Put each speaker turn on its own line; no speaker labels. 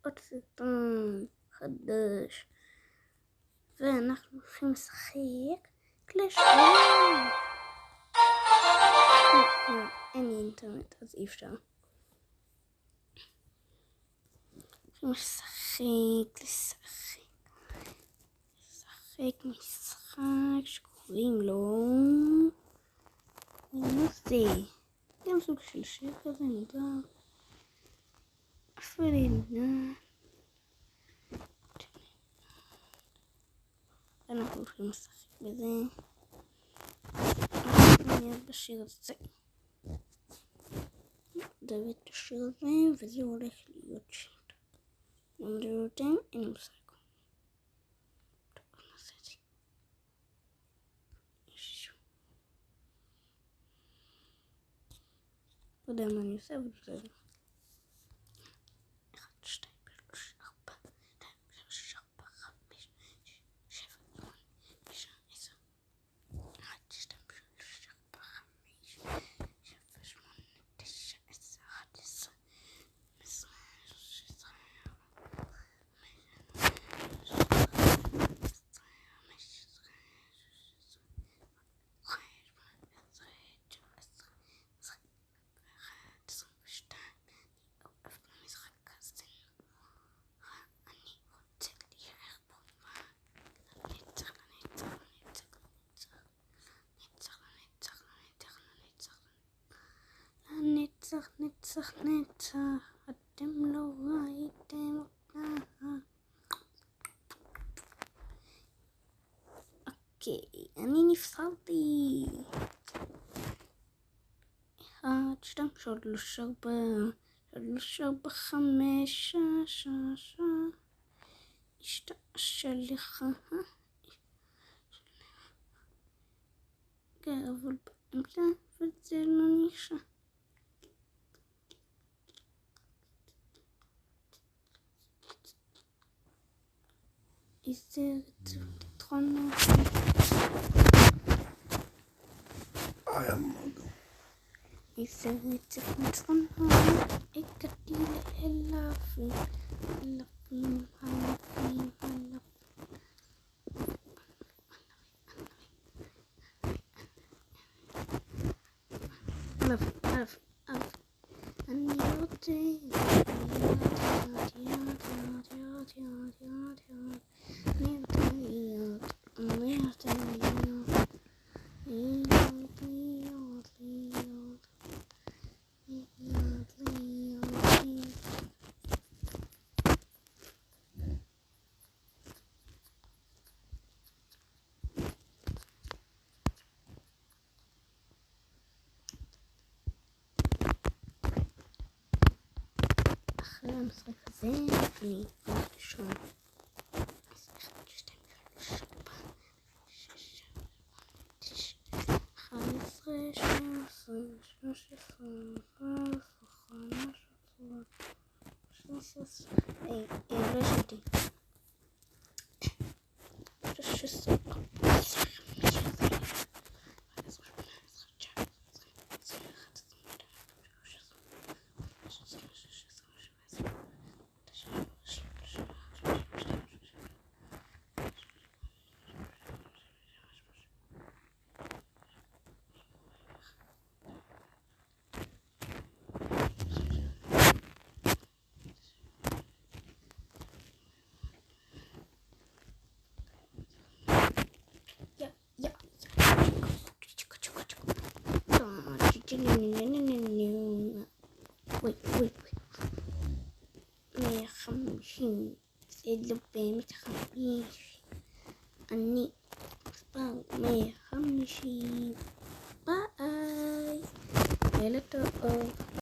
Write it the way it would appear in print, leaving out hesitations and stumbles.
עוד סרטון חדש, ואנחנו הולכים לשחק קלאש רויאל. אין לי אינטרנט אז אי אפשר. הולכים לשחק משחק שקוראים לו זה גם סוג של שיר כזה מוזר. אפרינה. אנחנו הולכים לשחק בזה. אנחנו נהיה בשיר הזה. נדבר את השיר הזה וזה הולך להיות שיר. נמדר אותם, אין לי מושג. טוב, נעשה את זה. לא יודע מה אני עושה, אבל בסדר. 1, 2, 3, 4, 5, 6, 7, 8, 9, 10. 1, 2, 3, 4, 5, 7, 8, 9, 10, 11, 12, 13, נצח נצח, אתם לא ראיתם אותה. אוקיי, אני נפסלתי. 1, 2, 3, 4, 5, 6, השתעשע לך. אבל באמצע וזה לא נשאר. איזה תתרונות. איזה רצף מתרונות. הגעתי לאלפים, אלפים, אלפים, אלפים. אני אחרי המשחק הזה אני הולך לישון. 1, 2, 3, 4, 6, 7, 11, 12, 13, 15, לא ישנתי. 16, 150 זה לא באמת 50. אני מספר 150. ביי. לילה טוב.